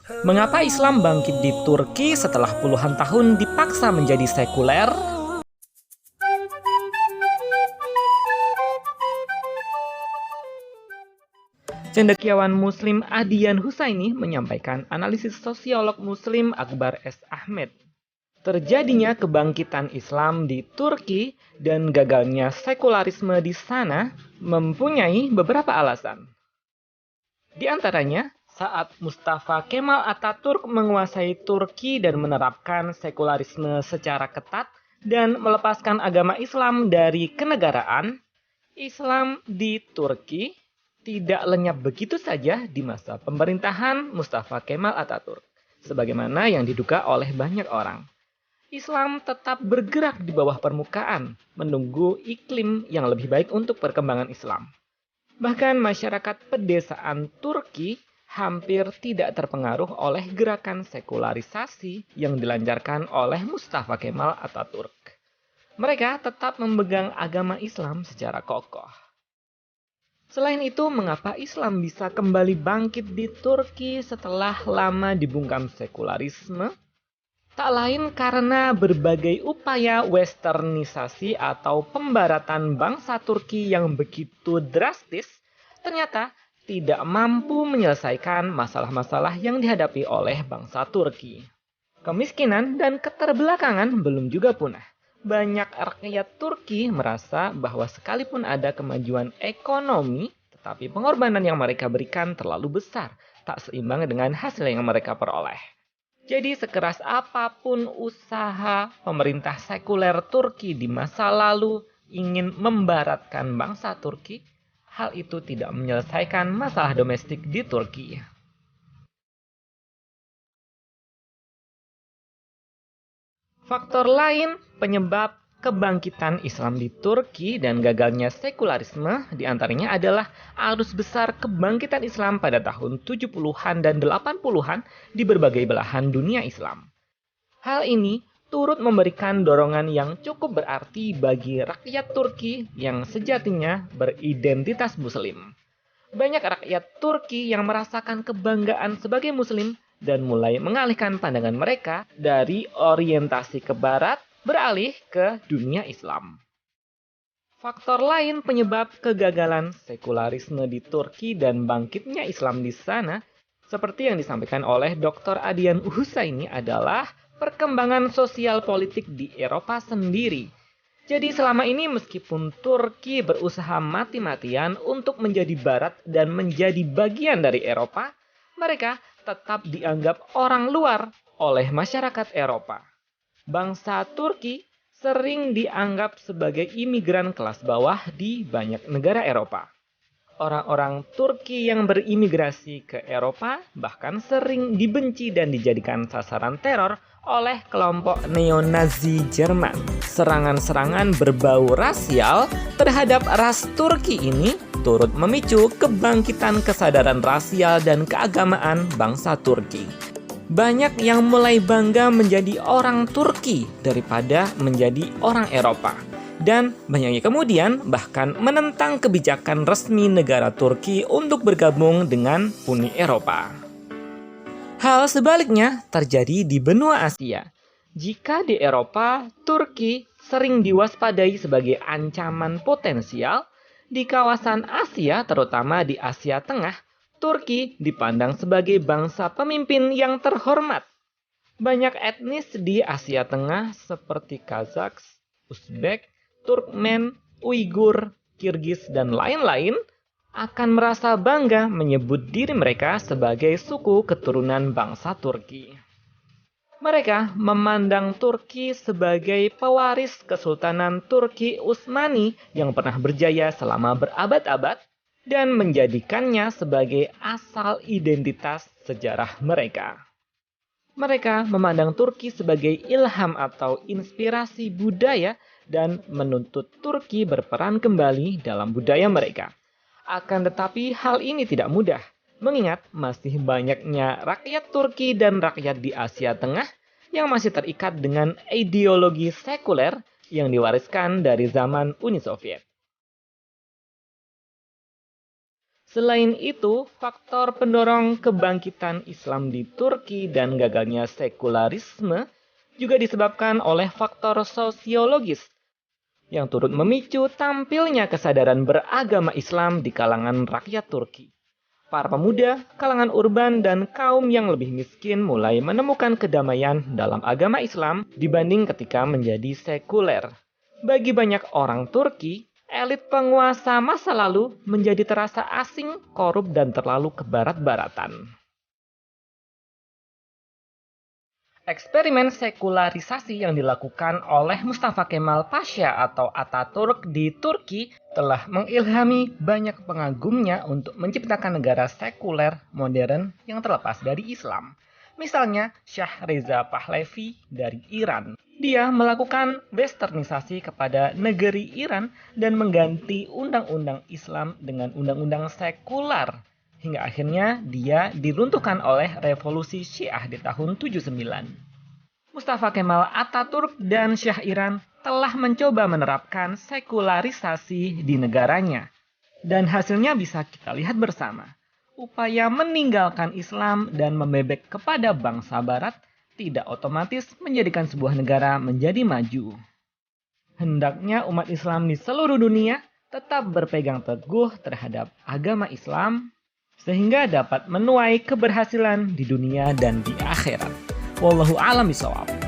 Mengapa Islam bangkit di Turki setelah puluhan tahun dipaksa menjadi sekuler? Cendekiawan Muslim Adian Husaini menyampaikan analisis sosiolog Muslim Akbar S. Ahmed. Terjadinya kebangkitan Islam di Turki dan gagalnya sekularisme di sana mempunyai beberapa alasan. Di antaranya, saat Mustafa Kemal Atatürk menguasai Turki dan menerapkan sekularisme secara ketat dan melepaskan agama Islam dari kenegaraan, Islam di Turki tidak lenyap begitu saja di masa pemerintahan Mustafa Kemal Atatürk, sebagaimana yang diduga oleh banyak orang. Islam tetap bergerak di bawah permukaan, menunggu iklim yang lebih baik untuk perkembangan Islam. Bahkan masyarakat pedesaan Turki hampir tidak terpengaruh oleh gerakan sekularisasi yang dilancarkan oleh Mustafa Kemal Atatürk. Mereka tetap memegang agama Islam secara kokoh. Selain itu, mengapa Islam bisa kembali bangkit di Turki setelah lama dibungkam sekularisme? Tak lain karena berbagai upaya westernisasi atau pembaratan bangsa Turki yang begitu drastis ternyata tidak mampu menyelesaikan masalah-masalah yang dihadapi oleh bangsa Turki. Kemiskinan dan keterbelakangan belum juga punah. Banyak rakyat Turki merasa bahwa sekalipun ada kemajuan ekonomi, tetapi pengorbanan yang mereka berikan terlalu besar, tak seimbang dengan hasil yang mereka peroleh. Jadi sekeras apapun usaha pemerintah sekuler Turki di masa lalu ingin membaratkan bangsa Turki, hal itu tidak menyelesaikan masalah domestik di Turki. Faktor lain penyebab kebangkitan Islam di Turki dan gagalnya sekularisme diantaranya adalah arus besar kebangkitan Islam pada tahun 70-an dan 80-an di berbagai belahan dunia Islam. Hal ini turut memberikan dorongan yang cukup berarti bagi rakyat Turki yang sejatinya beridentitas Muslim. Banyak rakyat Turki yang merasakan kebanggaan sebagai Muslim dan mulai mengalihkan pandangan mereka dari orientasi ke Barat beralih ke dunia Islam. Faktor lain penyebab kegagalan sekularisme di Turki dan bangkitnya Islam di sana, seperti yang disampaikan oleh Dr. Adian Husaini adalah perkembangan sosial politik di Eropa sendiri. Jadi selama ini meskipun Turki berusaha mati-matian untuk menjadi barat dan menjadi bagian dari Eropa, mereka tetap dianggap orang luar oleh masyarakat Eropa. Bangsa Turki sering dianggap sebagai imigran kelas bawah di banyak negara Eropa. Orang-orang Turki yang berimigrasi ke Eropa bahkan sering dibenci dan dijadikan sasaran teror oleh kelompok neo-Nazi Jerman. Serangan-serangan berbau rasial terhadap ras Turki ini turut memicu kebangkitan kesadaran rasial dan keagamaan bangsa Turki. Banyak yang mulai bangga menjadi orang Turki daripada menjadi orang Eropa. Dan banyaknya kemudian bahkan menentang kebijakan resmi negara Turki untuk bergabung dengan Uni Eropa. Hal sebaliknya terjadi di benua Asia. Jika di Eropa, Turki sering diwaspadai sebagai ancaman potensial, di kawasan Asia, terutama di Asia Tengah, Turki dipandang sebagai bangsa pemimpin yang terhormat. Banyak etnis di Asia Tengah seperti Kazakh, Uzbek, Turkmen, Uighur, Kirgiz, dan lain-lain akan merasa bangga menyebut diri mereka sebagai suku keturunan bangsa Turki. Mereka memandang Turki sebagai pewaris Kesultanan Turki Utsmani yang pernah berjaya selama berabad-abad dan menjadikannya sebagai asal identitas sejarah mereka. Mereka memandang Turki sebagai ilham atau inspirasi budaya dan menuntut Turki berperan kembali dalam budaya mereka. Akan tetapi hal ini tidak mudah, mengingat masih banyaknya rakyat Turki dan rakyat di Asia Tengah yang masih terikat dengan ideologi sekuler yang diwariskan dari zaman Uni Soviet. Selain itu, faktor pendorong kebangkitan Islam di Turki dan gagalnya sekularisme juga disebabkan oleh faktor sosiologis yang turut memicu tampilnya kesadaran beragama Islam di kalangan rakyat Turki. Para pemuda, kalangan urban, dan kaum yang lebih miskin mulai menemukan kedamaian dalam agama Islam dibanding ketika menjadi sekuler. Bagi banyak orang Turki, elit penguasa masa lalu menjadi terasa asing, korup, dan terlalu kebarat-baratan. Eksperimen sekularisasi yang dilakukan oleh Mustafa Kemal Pasha atau Ataturk di Turki telah mengilhami banyak pengagumnya untuk menciptakan negara sekuler modern yang terlepas dari Islam. Misalnya Shah Reza Pahlavi dari Iran. Dia melakukan westernisasi kepada negeri Iran dan mengganti undang-undang Islam dengan undang-undang sekular. Hingga akhirnya dia diruntuhkan oleh revolusi Syiah di tahun 79. Mustafa Kemal Ataturk dan Syah Iran telah mencoba menerapkan sekularisasi di negaranya. Dan hasilnya bisa kita lihat bersama. Upaya meninggalkan Islam dan membebek kepada bangsa Barat tidak otomatis menjadikan sebuah negara menjadi maju. Hendaknya umat Islam di seluruh dunia tetap berpegang teguh terhadap agama Islam, sehingga dapat menuai keberhasilan di dunia dan di akhirat. Wallahu a'lam bishawab.